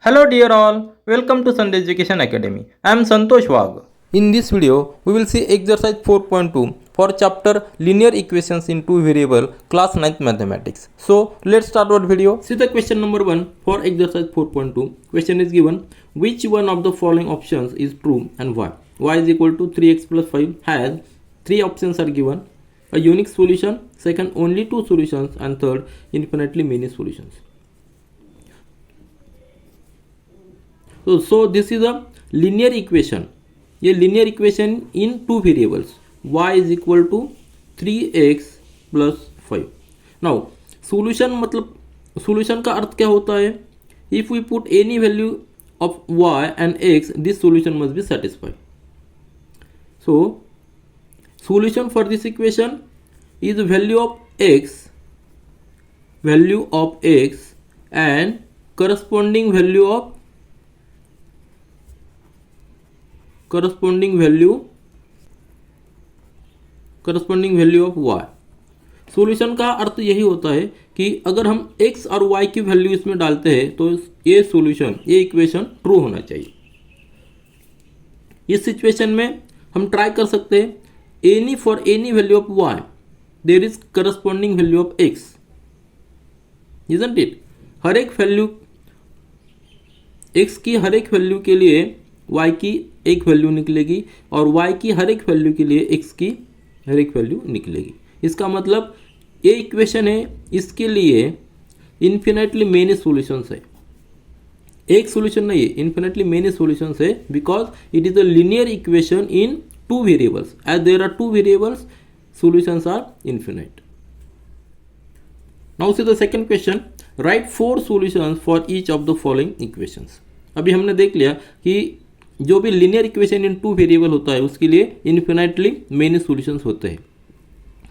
Hello dear all, welcome to Sunday Education Academy. I am Santosh Wagh. In this video, we will see exercise 4.2 for chapter linear equations in two variable class 9th mathematics. So let's start our video. See the question number 1 for exercise 4.2. Question is given, which one of the following options is true and why? Y is equal to 3x plus 5 has 3 options are given. A unique solution, second only 2 solutions, and third infinitely many solutions. So this is a linear equation. ये linear equation in two variables. Y is equal to 3x plus 5. Now solution मतलब solution का अर्थ क्या होता है? If we put any value of y and x, this solution must be satisfied. So solution for this equation is value of x and corresponding value of of y. Solution का अर्थ यही होता है कि अगर हम x और y की value इसमें डालते हैं तो ये सॉल्यूशन, ये इक्वेशन ट्रू होना चाहिए. इस सिचुएशन में हम ट्राई कर सकते हैं for any value of y there is corresponding value of x, isn't it? हर एक वैल्यू x की हर एक वैल्यू के लिए y की एक वैल्यू निकलेगी और y की हर एक वैल्यू के लिए x की हर एक वैल्यू निकलेगी. इसका मतलब ये इक्वेशन है, इसके लिए इन्फिनेटली मेनी सॉल्यूशंस है. एक सॉल्यूशन नहीं है, इन्फिनेटली मेनी सॉल्यूशंस है, because it is a linear equation in two variables. As there are two variables, solutions are infinite. Now see the second question, write 4 solutions for each of the following equations. अभी हमने देख लिया कि जो भी linear equation in two variable होता है उसके लिए इन्फिनाइटली मेनी सॉल्यूशंस होते हैं.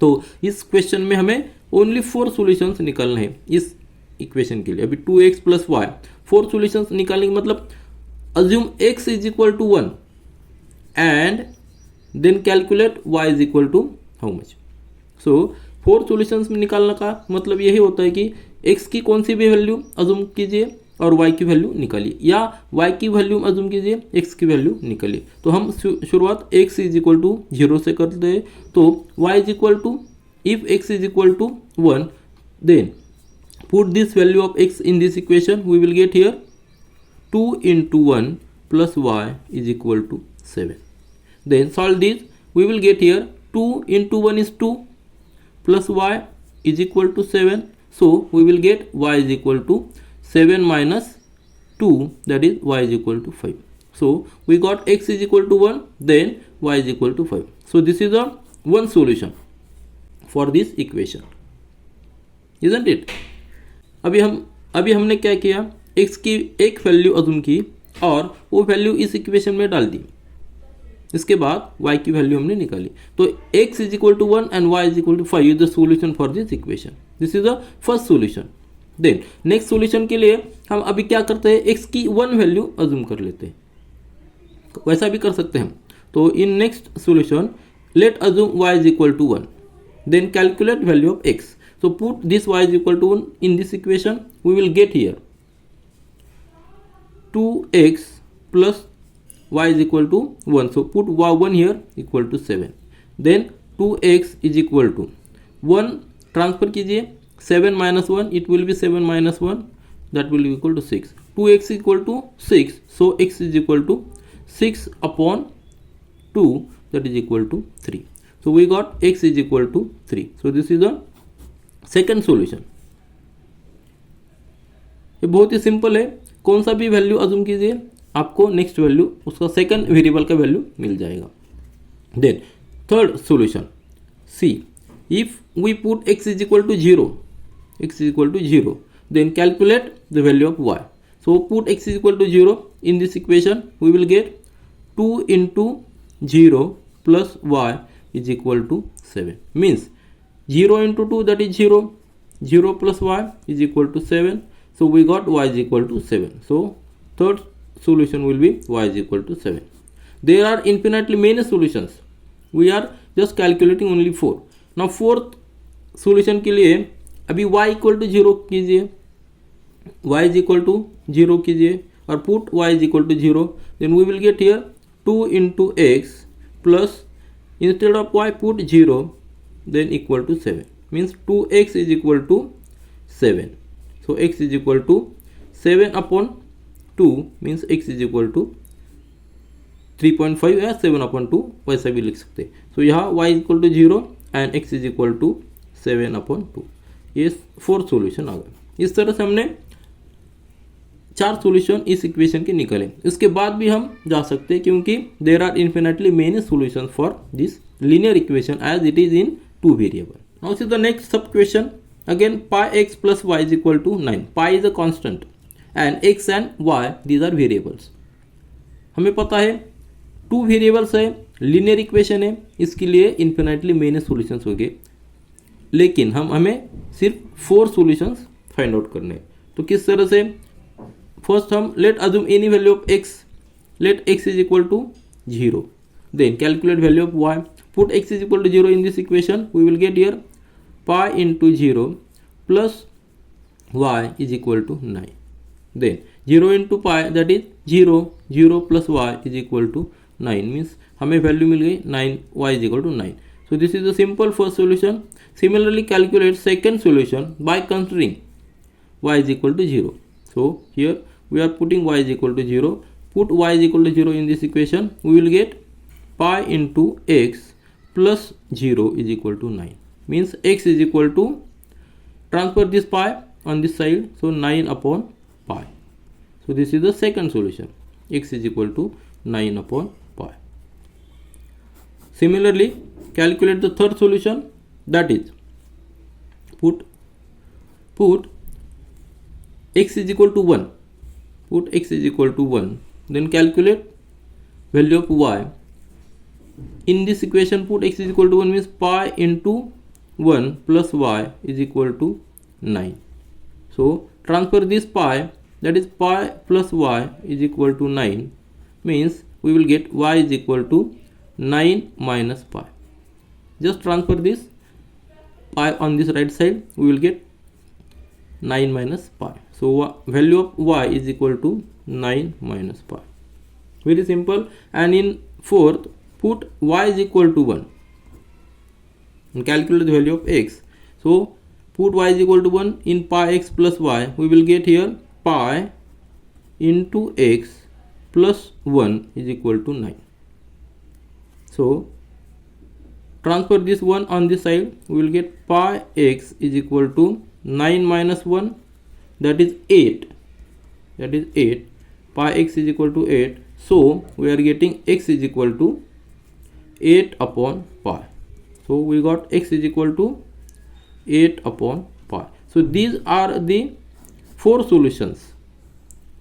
तो इस क्वेश्चन में हमें ओनली 4 सॉल्यूशंस निकालने हैं इस इक्वेशन के लिए. अभी 2x प्लस वाई 4 सॉल्यूशंस निकालने का मतलब assume x is equal to 1 and then calculate y is equal to how much. So 4 solutions में निकालने का मतलब यही होता है कि x की कौन सी भी वैल्यू अज्यूम कीजिए और y की वैल्यू निकालिए, या y की वैल्यू अज्यूम कीजिए, x की वैल्यू निकालिए. तो हम शुरुआत x इज इक्वल टू 0 से करते हैं. तो y is equal to, if x is equal to 1, then put this value of x in this equation. We will get here 2 into 1 plus y is equal to 7. Then solve this. We will get here 2 into 1 is 2 plus y is equal to 7. So we will get y is equal to 7 minus 2, that is y is equal to 5. So we got x is equal to 1, then y is equal to 5. So this is a one solution for this equation, isn't it? अभी हमने क्या किया, x की एक value assume की और वो value इस इक्वेशन में डाल दी. इसके बाद y की वैल्यू हमने निकाली. तो x is equal to 1 and y is equal to 5 is the solution for this equation. This is the first solution. Then next solution के लिए हम अभी क्या करते हैं, x की 1 वैल्यू अज्यूम कर लेते हैं. वैसा भी कर सकते हैं हम. तो in next solution let assume y is equal to 1, then calculate value of x. So put this y is equal to 1 in this equation. We will get here 2x plus y is equal to 1. So put y1 here equal to 7. Then 2x is equal to 1 transfer कीजिए, 7 minus 1 it will be 7 minus 1, that will be equal to 6. 2x is equal to 6. So x is equal to 6 upon 2, that is equal to 3. So we got x is equal to 3. So this is the second solution. ये बहुत ही simple है. कौन सा भी value assume कीजिए, आपको next value उसका second variable का वैल्यू मिल जाएगा. Then third solution, see if we put x is equal to 0, then calculate the value of y. So put x is equal to 0 in this equation. We will get 2 into 0 plus y is equal to 7. Means 0 into 2, that is 0. 0 plus y is equal to 7. So we got y is equal to 7. So third solution will be y is equal to 7. There are infinitely many solutions. We are just calculating only 4. Now fourth solution के लिए अभी y equal to 0 कीजिए, y is equal to 0 कीजिए or put y is equal to 0, then we will get here 2 into x plus, instead of y put 0, then equal to 7, means 2x is equal to 7. So x is equal to 7 upon 2 means x is equal to 3.5 या 7 upon 2 वैसा भी लिख सकते हैं. सो यहाँ y is equal to 0 and x is equal to 7 upon 2. ये 4 solution आ गए. इस तरह से हमने 4 सॉल्यूशन इस इक्वेशन के निकले. इसके बाद भी हम जा सकते हैं क्योंकि there are infinitely many solution for this linear equation as it is in 2 variable. Now see the next sub question. Again pi x plus y is equal to 9. pi is a constant and x and y these are variables. हमें पता है 2 variables है, linear equation है, इसके लिए infinitely many solutions हो गए, लेकिन हमें सिर्फ 4 सॉल्यूशंस फाइंड आउट करने हैं. तो किस तरह से? फर्स्ट हम let assume any value of x, let x is equal to 0, then calculate value of y, put x is equal to 0 in this equation, we will get here pi into 0 plus y is equal to 9. Then 0 into pi, that is 0, 0 plus y is equal to 9, means हमें value मिल गई 9, y is equal to 9. So this is the simple first solution. Similarly calculate second solution by considering y is equal to 0. So here we are putting y is equal to 0. Put y is equal to 0 in this equation, we will get pi into x plus 0 is equal to 9. Means x is equal to, transfer this pi on this side, so 9 upon pi. So this is the second solution, x is equal to 9 upon pi. Similarly calculate the third solution, that is put x is equal to 1, put x is equal to 1, then calculate value of y. In this equation put x is equal to 1 means pi into 1 plus y is equal to 9. So transfer this pi, that is pi plus y is equal to 9, means we will get y is equal to 9 minus pi. Just transfer this pi on this right side, we will get 9 minus pi. So value of y is equal to 9 minus pi. Very simple. And in fourth put y is equal to 1 and calculate the value of x. So put y is equal to 1 in pi x plus y, we will get here pi into x plus 1 is equal to 9. So transfer this 1 on this side, we will get pi x is equal to 9 minus 1, that is 8, that is 8. Pi x is equal to 8, so we are getting x is equal to 8 upon pi. So we got x is equal to 8 upon pi. So these are the 4 solutions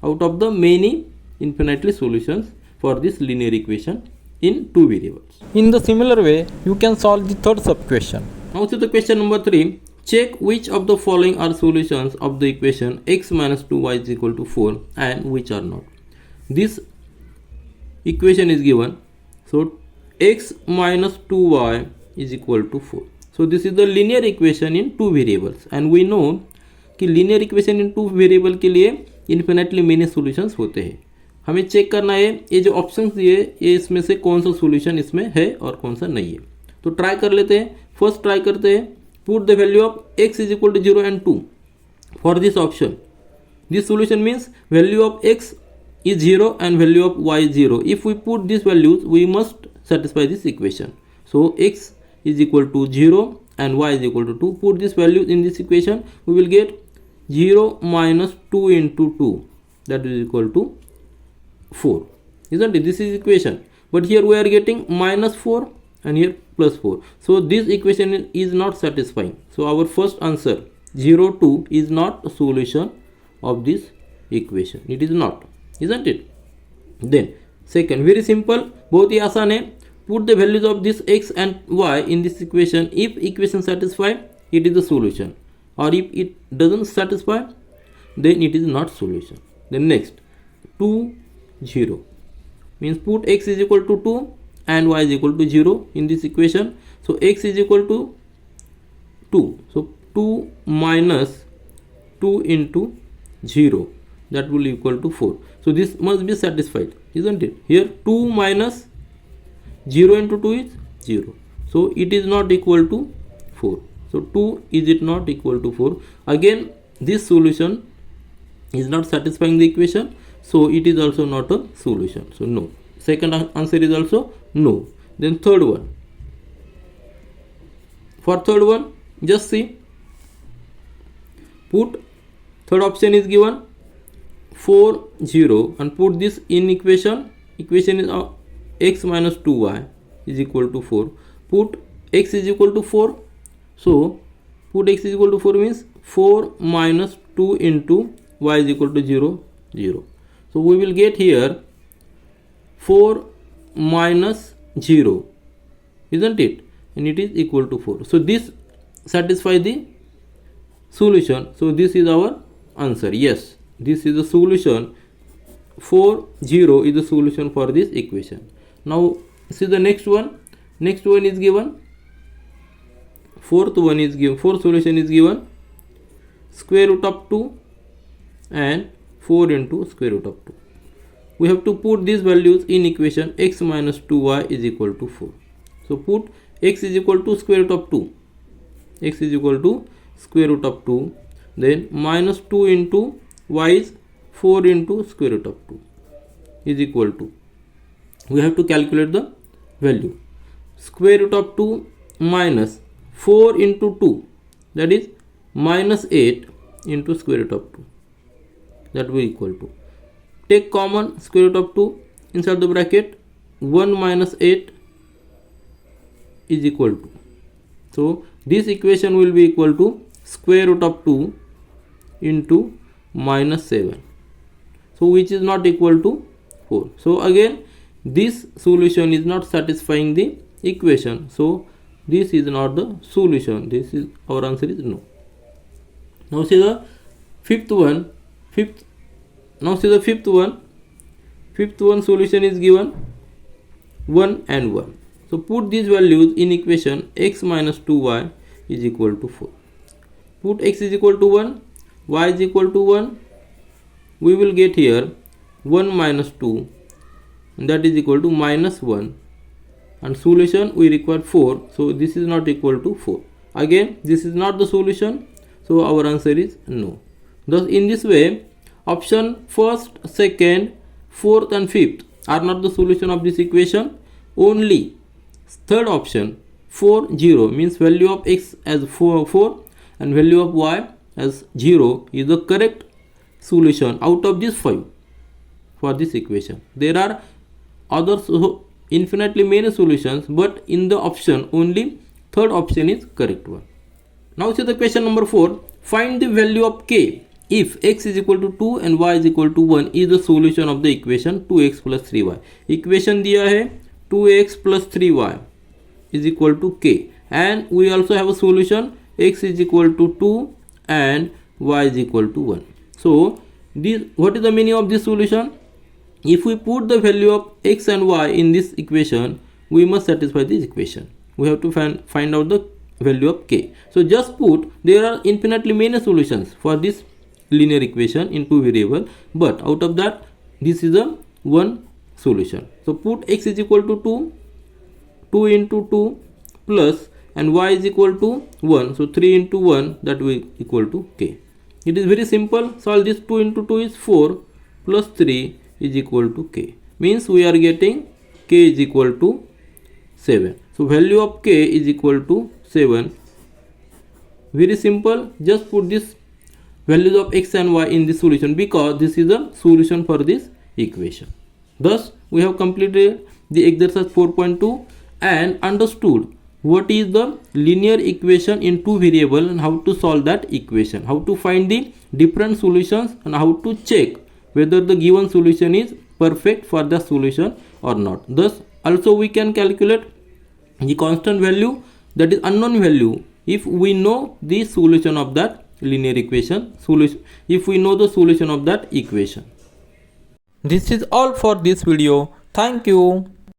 out of the many infinitely solutions for this linear equation in 2 variables. In the similar way you can solve the third sub question. Now to the question number 3. Check which of the following are solutions of the equation x minus 2y is equal to 4 and which are not. This equation is given. So x minus 2y is equal to 4. So this is the linear equation in 2 variables and we know कि linear equation in 2 variable के लिए infinitely many solutions होते हैं. हमें check करना है ये जो ऑप्शंस दिए ये इसमें से कौन सा सॉल्यूशन इसमें है और कौन सा नहीं है. तो ट्राई कर लेते हैं. फर्स्ट ट्राई करते हैं. Put the value of x is equal to 0 and 2 for this option. This solution means value of x is 0 and value of y is 0. If we put these values we must satisfy this equation. So x is equal to 0 and y is equal to 2. Put these values in this equation, we will get 0 minus 2 into 2, that is equal to 4, isn't it? This is equation, but here we are getting minus 4 and here plus 4. So this equation is not satisfying. So our first answer 0 2 is not a solution of this equation. It is not, isn't it? Then second, very simple, बहुत ही आसान है. Put the values of this x and y in this equation. If equation satisfy, it is the solution, or if it doesn't satisfy, then it is not solution. Then next 2 0 means put x is equal to 2 and y is equal to 0 in this equation. So x is equal to 2, so 2 minus 2 into 0, that will equal to 4. So this must be satisfied, isn't it? Here 2 minus 0 into 2 is 0. So it is not equal to 4. So 2 is it not equal to 4. Again this solution is not satisfying the equation. So it is also not a solution. So no. Second answer is also no. Then third one. For third one, just see. Put third option is given 4 0 and put this in equation. Equation is x minus 2y is equal to 4. Put x is equal to 4. So put x is equal to 4 means 4 minus 2 into y is equal to 0 0. So we will get here 4 minus 0, isn't it? And it is equal to 4. So this satisfies the solution. So this is our answer. Yes, this is the solution. 4 0 is the solution for this equation. Now see the next one. Next one is given. Fourth one is given. Fourth solution is given. Square root of 2 and 4 into square root of 2. We have to put these values in equation. X minus 2y is equal to 4. So put x is equal to square root of 2. X is equal to square root of 2. Then minus 2 into y is 4 into square root of 2 is equal to. We have to calculate the value. Square root of 2 minus 4 into 2, that is minus 8 into square root of 2. That will equal to. Take common square root of 2 inside the bracket. 1 minus 8 is equal to. So this equation will be equal to square root of 2 into minus 7. So which is not equal to 4. So again this solution is not satisfying the equation. So this is not the solution. This is our answer is no. Now see the fifth one. Now see the fifth one. Fifth one solution is given 1 and 1. So put these values in equation. X minus 2y is equal to 4. Put x is equal to 1, y is equal to 1. We will get here 1 minus 2, and that is equal to minus 1. And solution we require 4. So this is not equal to 4. Again this is not the solution. So our answer is no. Thus in this way, option first, second, fourth and fifth are not the solution of this equation. Only third option 4 0 means value of x as 4 and value of y as 0 is the correct solution out of these 5 for this equation. There are others infinitely many solutions, but in the option only third option is correct one. Now see the question number 4. Find the value of k if x is equal to 2 and y is equal to 1 is the solution of the equation 2x plus 3y. Equation दिया है 2x plus 3y is equal to k, and we also have a solution x is equal to 2 and y is equal to 1. So this, what is the meaning of this solution? If we put the value of x and y in this equation, we must satisfy this equation. We have to find out the value of k. So just put, there are infinitely many solutions for this linear equation in two variable, but out of that this is a one solution. So put x is equal to 2 into 2 plus, and y is equal to 1. So 3 into 1, that will equal to k. It is very simple. Solve this. 2 into 2 is 4 plus 3 is equal to k. Means we are getting k is equal to 7. So value of k is equal to 7. Very simple. Just put this values of x and y in the solution, because this is the solution for this equation. Thus we have completed the exercise 4.2 and understood what is the linear equation in two variable and how to solve that equation, how to find the different solutions, and how to check whether the given solution is perfect for the solution or not. Thus also we can calculate the constant value, that is unknown value, if we know the solution of that linear equation, if we know the solution of that equation. This is all for this video. Thank you.